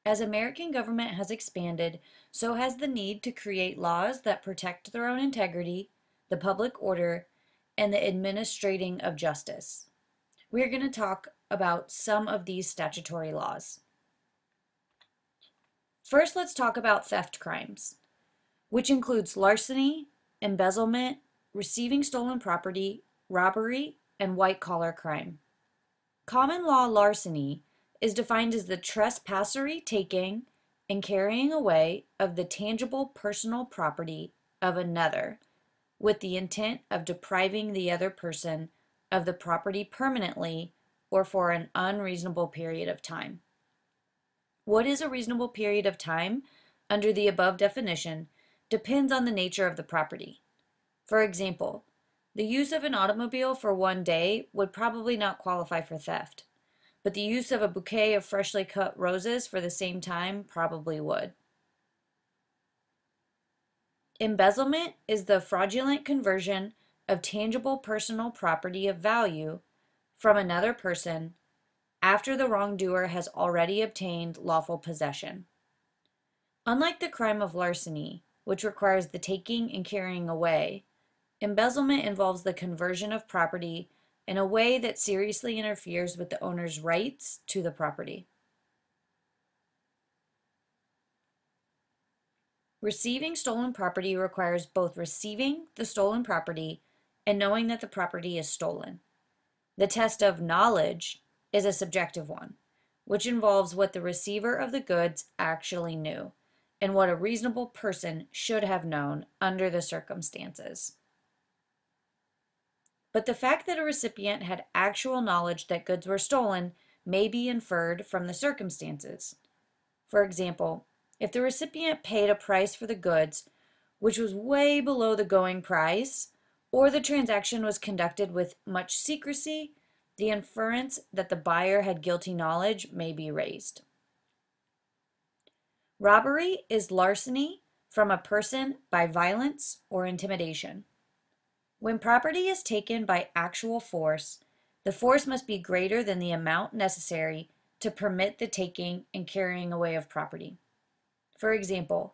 As American government has expanded, so has the need to create laws that protect their own integrity, the public order, and the administrating of justice. We are going to talk about some of these statutory laws. First, let's talk about theft crimes, which includes larceny, embezzlement, receiving stolen property, robbery, and white-collar crime. Common law larceny is defined as the trespassory taking and carrying away of the tangible personal property of another with the intent of depriving the other person of the property permanently or for an unreasonable period of time. What is a reasonable period of time under the above definition depends on the nature of the property. For example, the use of an automobile for one day would probably not qualify for theft, but the use of a bouquet of freshly cut roses for the same time probably would. Embezzlement is the fraudulent conversion of tangible personal property of value from another person after the wrongdoer has already obtained lawful possession. Unlike the crime of larceny, which requires the taking and carrying away, embezzlement involves the conversion of property in a way that seriously interferes with the owner's rights to the property. Receiving stolen property requires both receiving the stolen property and knowing that the property is stolen. The test of knowledge is a subjective one, which involves what the receiver of the goods actually knew and what a reasonable person should have known under the circumstances. But the fact that a recipient had actual knowledge that goods were stolen may be inferred from the circumstances. For example, if the recipient paid a price for the goods which was way below the going price, or the transaction was conducted with much secrecy, the inference that the buyer had guilty knowledge may be raised. Robbery is larceny from a person by violence or intimidation. When property is taken by actual force, the force must be greater than the amount necessary to permit the taking and carrying away of property. For example,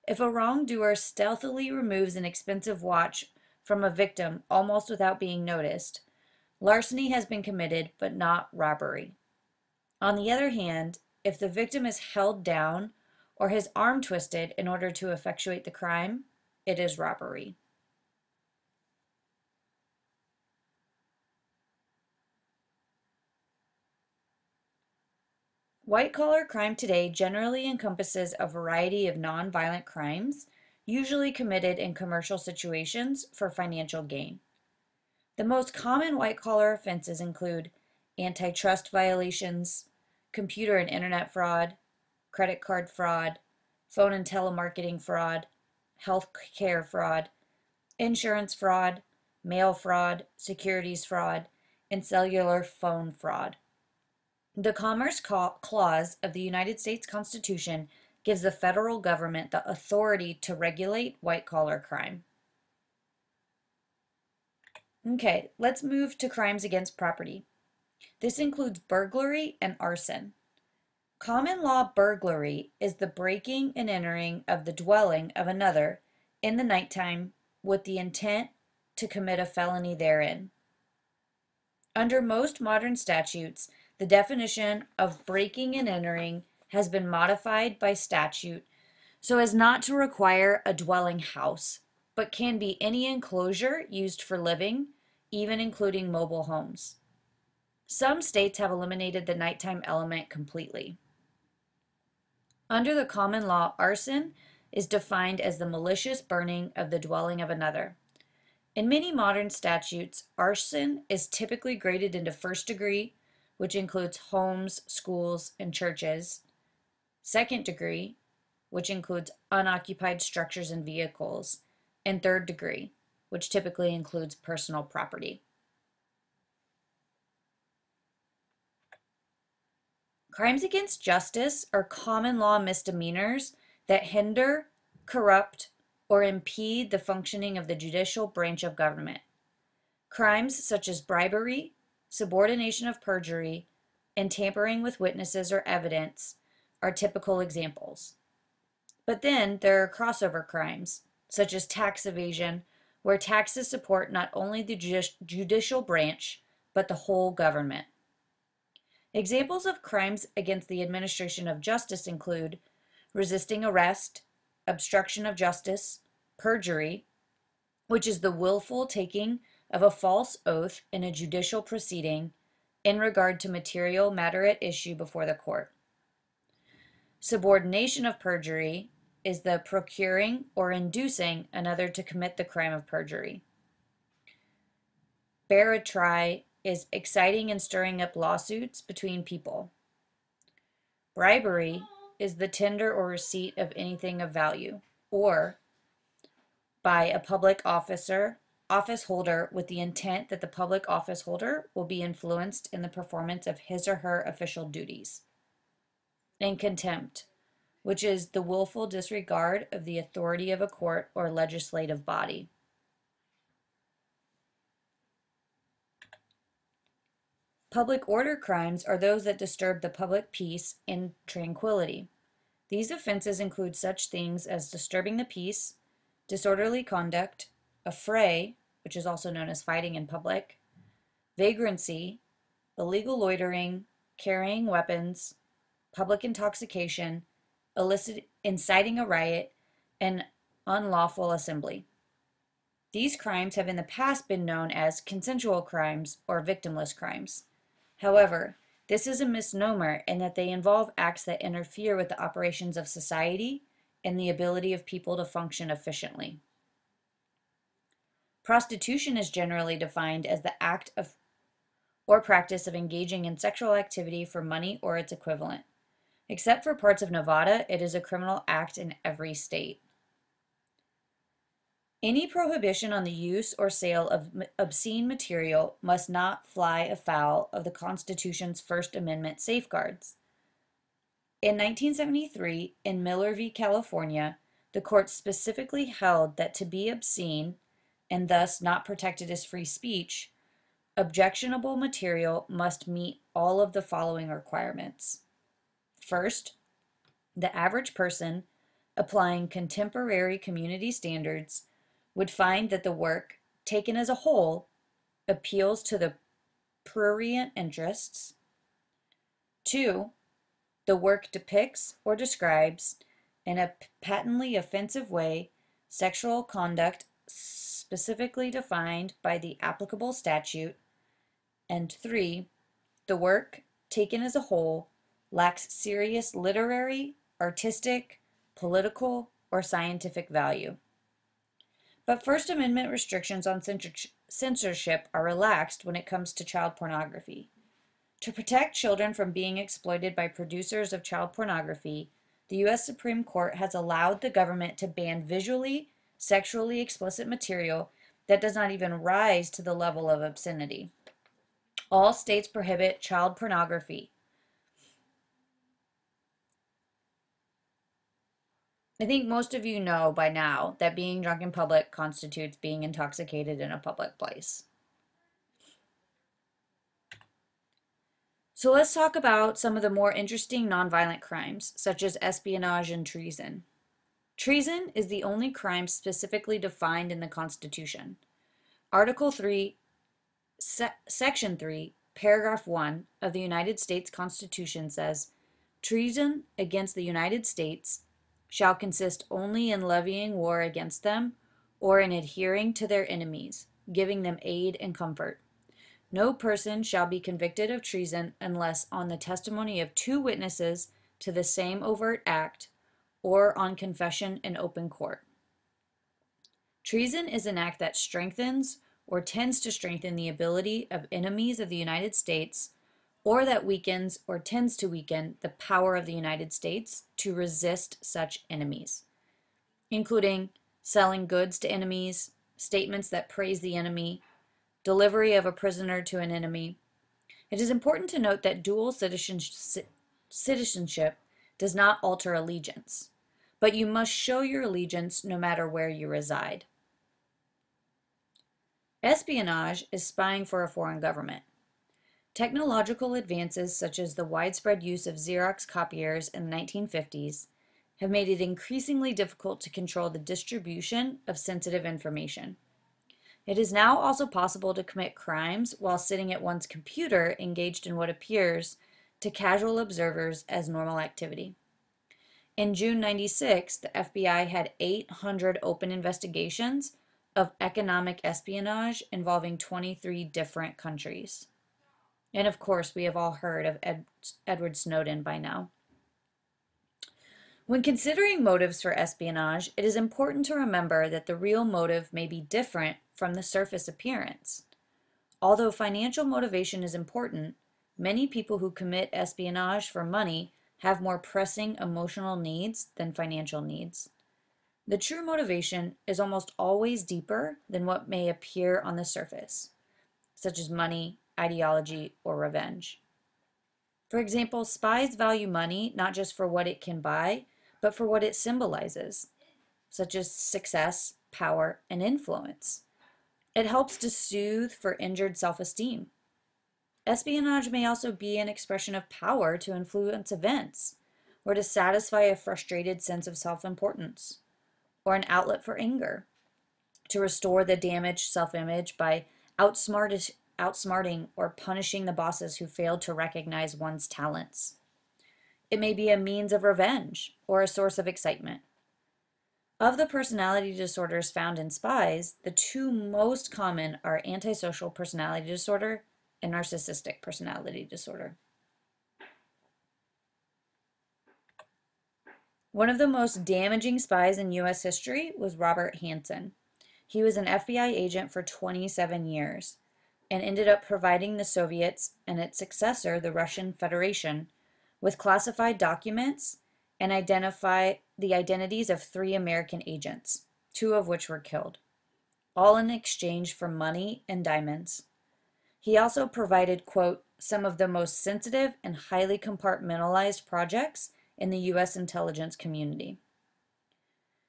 if a wrongdoer stealthily removes an expensive watch from a victim almost without being noticed, larceny has been committed but not robbery. On the other hand, if the victim is held down or his arm twisted in order to effectuate the crime, it is robbery. White-collar crime today generally encompasses a variety of nonviolent crimes, usually committed in commercial situations for financial gain. The most common white-collar offenses include antitrust violations, computer and internet fraud, credit card fraud, phone and telemarketing fraud, health care fraud, insurance fraud, mail fraud, securities fraud, and cellular phone fraud. The Commerce Clause of the United States Constitution gives the federal government the authority to regulate white-collar crime. Okay, let's move to crimes against property. This includes burglary and arson. Common law burglary is the breaking and entering of the dwelling of another in the nighttime with the intent to commit a felony therein. Under most modern statutes, the definition of breaking and entering has been modified by statute so as not to require a dwelling house, but can be any enclosure used for living, even including mobile homes. Some states have eliminated the nighttime element completely. Under the common law, arson is defined as the malicious burning of the dwelling of another. In many modern statutes, arson is typically graded into first degree, which includes homes, schools, and churches, second degree, which includes unoccupied structures and vehicles, and third degree, which typically includes personal property. Crimes against justice are common law misdemeanors that hinder, corrupt, or impede the functioning of the judicial branch of government. Crimes such as bribery, subordination of perjury, and tampering with witnesses or evidence are typical examples. But then there are crossover crimes, such as tax evasion, where taxes support not only the judicial branch, but the whole government. Examples of crimes against the administration of justice include resisting arrest, obstruction of justice, perjury, which is the willful taking of a false oath in a judicial proceeding in regard to material matter at issue before the court. Subordination of perjury is the procuring or inducing another to commit the crime of perjury. Baratry is exciting and stirring up lawsuits between people. Bribery is the tender or receipt of anything of value, or by a public office holder with the intent that the public office holder will be influenced in the performance of his or her official duties. And contempt, which is the willful disregard of the authority of a court or legislative body. Public order crimes are those that disturb the public peace and tranquility. These offenses include such things as disturbing the peace, disorderly conduct, affray, which is also known as fighting in public, vagrancy, illegal loitering, carrying weapons, public intoxication, inciting a riot, and unlawful assembly. These crimes have in the past been known as consensual crimes or victimless crimes. However, this is a misnomer in that they involve acts that interfere with the operations of society and the ability of people to function efficiently. Prostitution is generally defined as the act of or practice of engaging in sexual activity for money or its equivalent. Except for parts of Nevada, it is a criminal act in every state. Any prohibition on the use or sale of obscene material must not fly afoul of the Constitution's First Amendment safeguards. In 1973, in Miller v. California, the court specifically held that to be obscene, and thus not protected as free speech, objectionable material must meet all of the following requirements. First, the average person, applying contemporary community standards, would find that the work, taken as a whole, appeals to the prurient interests. 2, the work depicts or describes, in a patently offensive way, sexual conduct specifically defined by the applicable statute. And 3, the work, taken as a whole, lacks serious literary, artistic, political, or scientific value. But First Amendment restrictions on censorship are relaxed when it comes to child pornography. To protect children from being exploited by producers of child pornography, the U.S. Supreme Court has allowed the government to ban visually, sexually explicit material that does not even rise to the level of obscenity. All states prohibit child pornography. I think most of you know by now that being drunk in public constitutes being intoxicated in a public place. So let's talk about some of the more interesting nonviolent crimes, such as espionage and treason. Treason is the only crime specifically defined in the Constitution. Article 3, Section 3, Paragraph 1 of the United States Constitution says, "Treason against the United States shall consist only in levying war against them or in adhering to their enemies, giving them aid and comfort. No person shall be convicted of treason unless on the testimony of 2 witnesses to the same overt act or on confession in open court." Treason is an act that strengthens or tends to strengthen the ability of enemies of the United States, or that weakens or tends to weaken the power of the United States to resist such enemies, including selling goods to enemies, statements that praise the enemy, delivery of a prisoner to an enemy. It is important to note that dual citizenship does not alter allegiance, but you must show your allegiance no matter where you reside. Espionage is spying for a foreign government. Technological advances such as the widespread use of Xerox copiers in the 1950s have made it increasingly difficult to control the distribution of sensitive information. It is now also possible to commit crimes while sitting at one's computer engaged in what appears to casual observers as normal activity. In June 96, the FBI had 800 open investigations of economic espionage involving 23 different countries. And of course, we have all heard of Edward Snowden by now. When considering motives for espionage, it is important to remember that the real motive may be different from the surface appearance. Although financial motivation is important, many people who commit espionage for money have more pressing emotional needs than financial needs. The true motivation is almost always deeper than what may appear on the surface, such as money, ideology, or revenge. For example, spies value money not just for what it can buy, but for what it symbolizes, such as success, power, and influence. It helps to soothe for injured self-esteem. Espionage may also be an expression of power to influence events, or to satisfy a frustrated sense of self-importance, or an outlet for anger, to restore the damaged self-image by outsmarting or punishing the bosses who failed to recognize one's talents. It may be a means of revenge or a source of excitement. Of the personality disorders found in spies, the two most common are antisocial personality disorder and narcissistic personality disorder. One of the most damaging spies in U.S. history was Robert Hanssen. He was an FBI agent for 27 years and ended up providing the Soviets and its successor, the Russian Federation, with classified documents and identify the identities of 3 American agents, 2 of which were killed, all in exchange for money and diamonds. He also provided, quote, some of the most sensitive and highly compartmentalized projects in the U.S. intelligence community.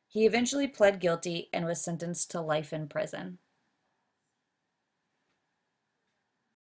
He eventually pled guilty and was sentenced to life in prison.